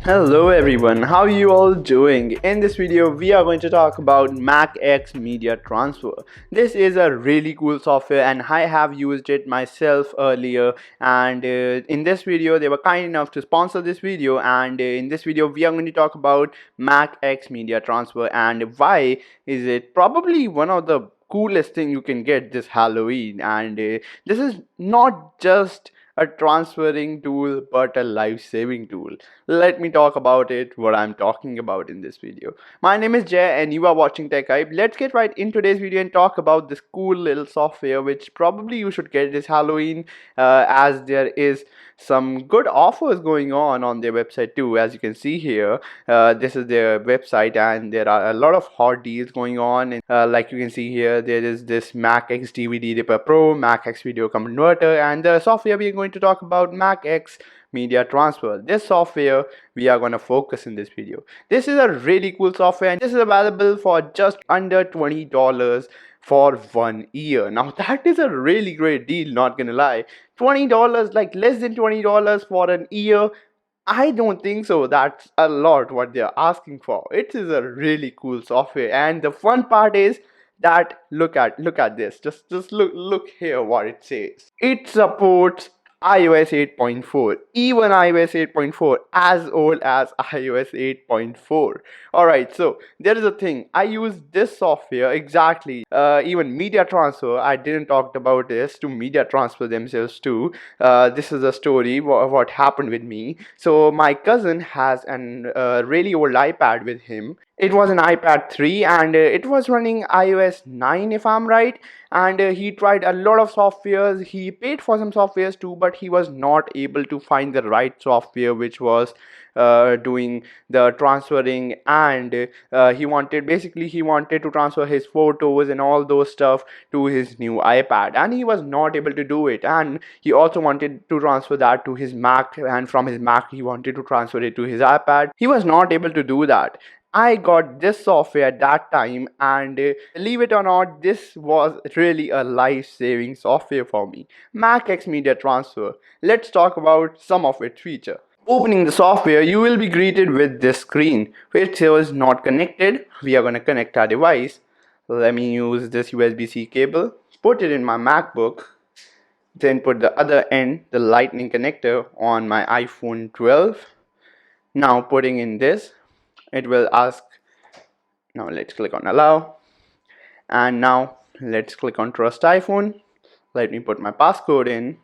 Hello everyone, how are you all doing? In this video, we are going to talk about Mac X MediaTrans. This is a really cool software and I have used it myself earlier, and in this video, they were kind enough to sponsor this video, and in this video, we are going to talk about Mac X MediaTrans and why is it probably one of the coolest thing you can get this Halloween. And this is not just a transferring tool but a life-saving tool. Let me talk about it, what I'm talking about in this video. My name is Jay and you are watching Tech Hype. Let's get right in today's video and talk about this cool little software which probably you should get this Halloween, as there is some good offers going on their website too. As you can see here, this is their website and there are a lot of hot deals going on, and like you can see here, there is this Mac X DVD Ripper Pro, Mac X Video Converter, and the software we are going to talk about, Mac X MediaTrans. This software we are going to focus in this video. This is a really cool software and this is available for just under $20 for 1 year. Now that is a really great deal, not gonna lie. $20, like less than $20 for an year, I don't think so. That's a lot what they're asking for. It is a really cool software, and the fun part is that look at this. Just look here what it says. It supports iOS 8.4, even iOS 8.4, as old as iOS 8.4. Alright, so there is a thing. I use this software exactly. Even Media Transfer, I didn't talk about this to Media Transfer themselves too. This is a story what happened with me. So my cousin has an really old iPad with him. It was an iPad 3 and it was running iOS 9 if I'm right, and he tried a lot of softwares. He paid for some softwares too, but he was not able to find the right software which was doing the transferring, and he wanted to transfer his photos and all those stuff to his new iPad, and he was not able to do it. And he also wanted to transfer that to his Mac, and from his Mac he wanted to transfer it to his iPad. He was not able to do that. I got this software at that time, and believe it or not, this was really a life-saving software for me. Mac X MediaTrans. Let's talk about some of its features. Opening the software, you will be greeted with this screen which says not connected. We are going to connect our device. Let me use this USB-C cable, put it in my MacBook, then put the other end, the lightning connector, on my iPhone 12. Now putting in this, it will ask, now let's click on allow, and now let's click on trust iPhone. Let me put my passcode in,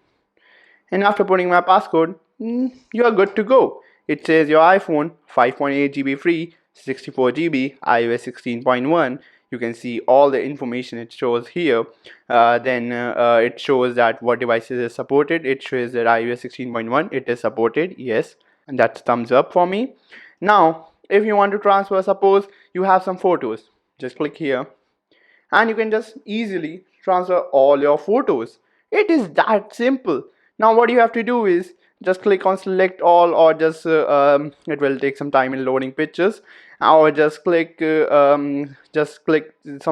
and after putting my passcode, you are good to go. It says your iPhone 5.8 GB free, 64 GB, iOS 16.1. You can see all the information it shows here. Then it shows that what devices is supported. It shows that iOS 16.1 it is supported, yes, and that's thumbs up for me. Now if you want to transfer, suppose you have some photos, just click here and you can just easily transfer all your photos. It is that simple. Now what you have to do is just click on select all, or just it will take some time in loading pictures, or just click some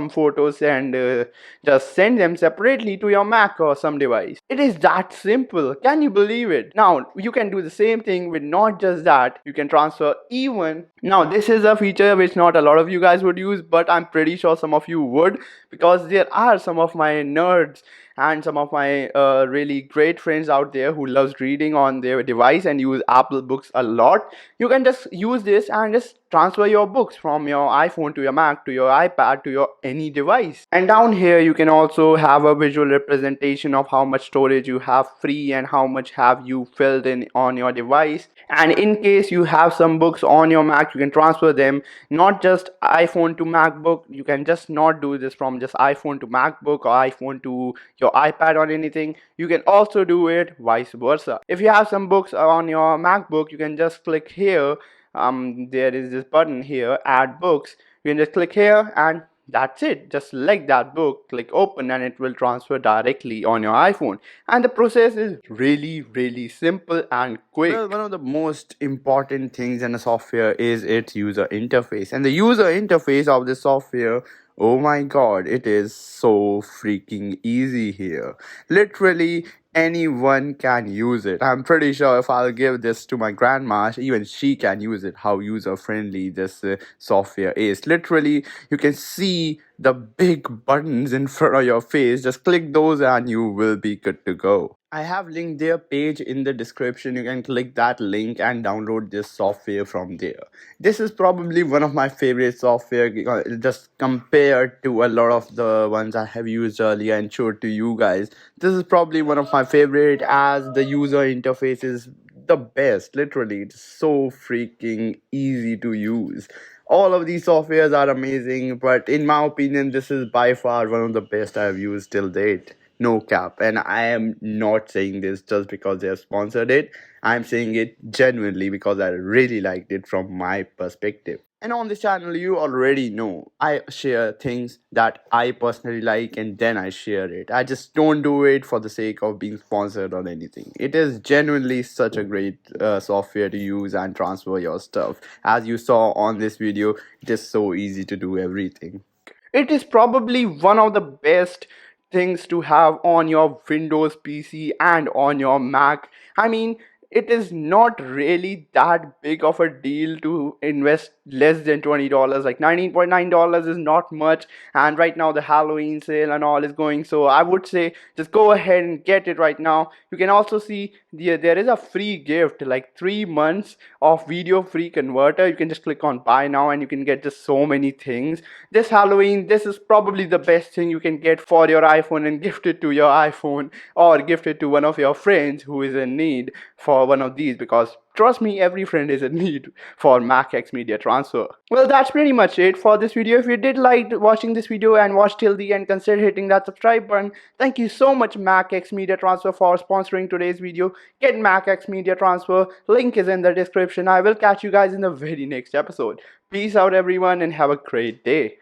photos and just send them separately to your Mac or some device. It is that simple. Can you believe it? Now you can do the same thing with not just that, you can transfer even. Now this is a feature which not a lot of you guys would use, but I'm pretty sure some of you would, because there are some of my nerds and some of my really great friends out there who loves reading on their device and use Apple Books a lot. You can just use this and just transfer your books from your iPhone to your Mac to your iPad to your any device. And down here you can also have a visual representation of how much storage you have free and how much have you filled in on your device. And in case you have some books on your Mac, you can transfer them not just iPhone to MacBook. You can just not do this from just iPhone to MacBook or iPhone to your iPad or anything. You can also do it vice versa. If you have some books on your MacBook, you can just click here. There is this button here, add books. You can just click here and that's it. Just select that book, click open, and it will transfer directly on your iPhone. And the process is really simple and quick. Well, one of the most important things in a software is its user interface. And the user interface of the software, oh my god, it is so freaking easy here. Literally, anyone can use it. I'm pretty sure if I'll give this to my grandma, even she can use it. How user friendly this software is. Literally, you can see the big buttons in front of your face. Just click those and you will be good to go. I have linked their page in the description. You can click that link and download this software from there. This is probably one of my favorite software, just compared to a lot of the ones I have used earlier and showed to you guys. This is probably one of my favorite as the user interface is the best. Literally, it's so freaking easy to use. All of these softwares are amazing, but in my opinion, this is by far one of the best I've used till date. No cap. And I am not saying this just because they have sponsored it. I'm saying it genuinely because I really liked it from my perspective. And on this channel, you already know I share things that I personally like and then I share it. I just don't do it for the sake of being sponsored or anything. It is genuinely such a great software to use and transfer your stuff. As you saw on this video, it is so easy to do everything. It is probably one of the best things to have on your Windows PC and on your Mac. I mean, it is not really that big of a deal to invest less than $20. Like $19.9 is not much, and right now the Halloween sale and all is going, so I would say just go ahead and get it right now. You can also see there is a free gift, like 3 months of video free converter. You can just click on buy now and you can get just so many things. This Halloween, this is probably the best thing you can get for your iPhone, and gift it to your iPhone or gift it to one of your friends who is in need for one of these, because trust me, every friend is in need for Mac MacX MediaTrans. Well, that's pretty much it for this video. If you did like watching this video and watch till the end, consider hitting that subscribe button. Thank you so much Mac MacX MediaTrans for sponsoring today's video. Get Mac MacX MediaTrans. Link is in the description. I will catch you guys in the very next episode. Peace out everyone and have a great day.